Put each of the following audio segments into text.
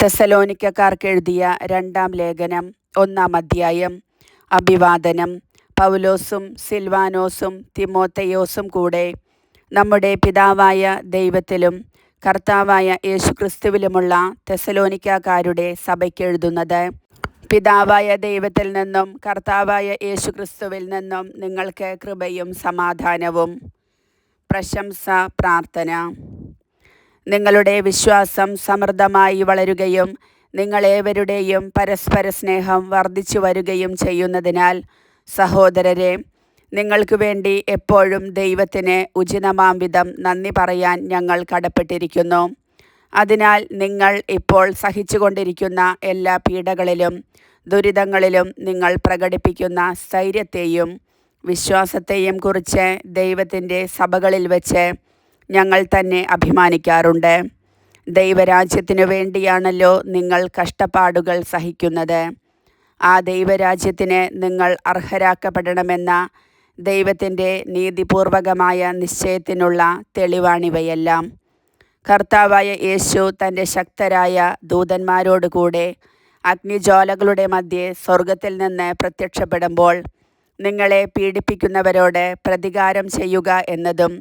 തെസ്സലോനിക്കക്കാർക്ക് എഴുതിയ രണ്ടാം ലേഖനം 1-ാം അധ്യായം. അഭിവാദനം. പൗലോസും സിൽവാനോസും തിമോഥെയോസും കൂടെ നമ്മുടെ പിതാവായ ദൈവത്തിലും കർത്താവായ യേശുക്രിസ്തുവിലുമുള്ള തെസ്സലോനിക്കക്കാരുടെ സഭയ്ക്ക് എഴുതുന്നത്. പിതാവായ ദൈവത്തിൽ നിന്നും കർത്താവായ യേശുക്രിസ്തുവിൽ നിന്നും നിങ്ങൾക്ക് കൃപയും സമാധാനവും. പ്രശംസ പ്രാർത്ഥന. നിങ്ങളുടെ വിശ്വാസം സമൃദ്ധമായി വളരുകയും നിങ്ങളേവരുടെയും പരസ്പര സ്നേഹം വർദ്ധിച്ചു വരുകയും ചെയ്യുന്നതിനാൽ സഹോദരരെ, നിങ്ങൾക്ക് വേണ്ടി എപ്പോഴും ദൈവത്തിന് ഉചിതമാം വിധം നന്ദി പറയാൻ ഞങ്ങൾ കടപ്പെട്ടിരിക്കുന്നു. അതിനാൽ നിങ്ങൾ ഇപ്പോൾ സഹിച്ചുകൊണ്ടിരിക്കുന്ന എല്ലാ പീഡകളിലും ദുരിതങ്ങളിലും നിങ്ങൾ പ്രകടിപ്പിക്കുന്ന സ്ഥൈര്യത്തെയും വിശ്വാസത്തെയും കുറിച്ച് ദൈവത്തിൻ്റെ സഭകളിൽ വെച്ച് ഞങ്ങൾ തന്നെ അഭിമാനിക്കാറുണ്ട്. ദൈവരാജ്യത്തിനു വേണ്ടിയാണല്ലോ നിങ്ങൾ കഷ്ടപ്പാടുകൾ സഹിക്കുന്നത്. ആ ദൈവരാജ്യത്തിന് നിങ്ങൾ അർഹരാക്കപ്പെടണമെന്ന ദൈവത്തിൻ്റെ നീതിപൂർവകമായ നിശ്ചയത്തിനുള്ള തെളിവാണിവയെല്ലാം. കർത്താവായ യേശു തൻ്റെ ശക്തരായ ദൂതന്മാരോടുകൂടെ അഗ്നിജ്വാലകളുടെ മധ്യേ സ്വർഗത്തിൽ നിന്ന് പ്രത്യക്ഷപ്പെടുമ്പോൾ നിങ്ങളെ പീഡിപ്പിക്കുന്നവരോട് പ്രതികാരം ചെയ്യുക എന്നതും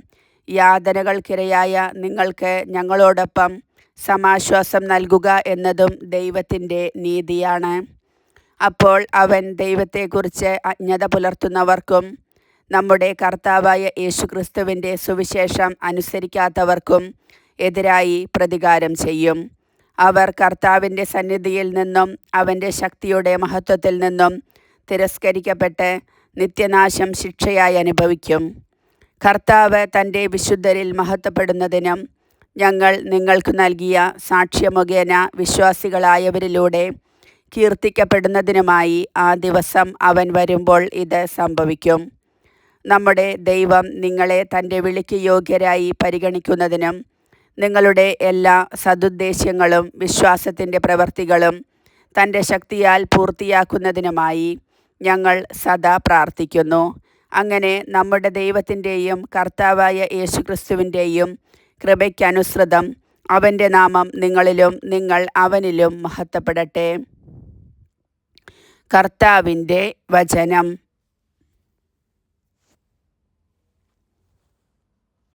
യാതനകൾക്കിരയായ നിങ്ങൾക്ക് ഞങ്ങളോടൊപ്പം സമാശ്വാസം നൽകുക എന്നതും ദൈവത്തിൻ്റെ നീതിയാണ്. അപ്പോൾ അവൻ ദൈവത്തെക്കുറിച്ച് അജ്ഞത പുലർത്തുന്നവർക്കും നമ്മുടെ കർത്താവായ യേശുക്രിസ്തുവിൻ്റെ സുവിശേഷം അനുസരിക്കാത്തവർക്കും എതിരായി പ്രതികാരം ചെയ്യും. അവർ കർത്താവിൻ്റെ സന്നിധിയിൽ നിന്നും അവൻ്റെ ശക്തിയുടെ മഹത്വത്തിൽ നിന്നും തിരസ്കരിക്കപ്പെട്ട് നിത്യനാശം ശിക്ഷയായി അനുഭവിക്കും. കർത്താവ് തൻ്റെ വിശുദ്ധരിൽ മഹത്വപ്പെടുന്നതിനും ഞങ്ങൾ നിങ്ങൾക്ക് നൽകിയ സാക്ഷ്യമുഖേന വിശ്വാസികളായവരിലൂടെ കീർത്തിക്കപ്പെടുന്നതിനുമായി ആ ദിവസം അവൻ വരുമ്പോൾ ഇത് സംഭവിക്കും. നമ്മുടെ ദൈവം നിങ്ങളെ തൻ്റെ വിളിക്ക് യോഗ്യരായി പരിഗണിക്കുന്നതിനും നിങ്ങളുടെ എല്ലാ സദുദ്ദേശ്യങ്ങളും വിശ്വാസത്തിൻ്റെ പ്രവൃത്തികളും തൻ്റെ ശക്തിയാൽ പൂർത്തിയാക്കുന്നതിനുമായി ഞങ്ങൾ സദാ പ്രാർത്ഥിക്കുന്നു. അങ്ങനെ നമ്മുടെ ദൈവത്തിൻ്റെയും കർത്താവായ യേശുക്രിസ്തുവിൻ്റെയും കൃപയ്ക്കനുസൃതം അവൻ്റെ നാമം നിങ്ങളിലും നിങ്ങൾ അവനിലും മഹത്വപ്പെടട്ടെ. കർത്താവിൻ്റെ വചനം.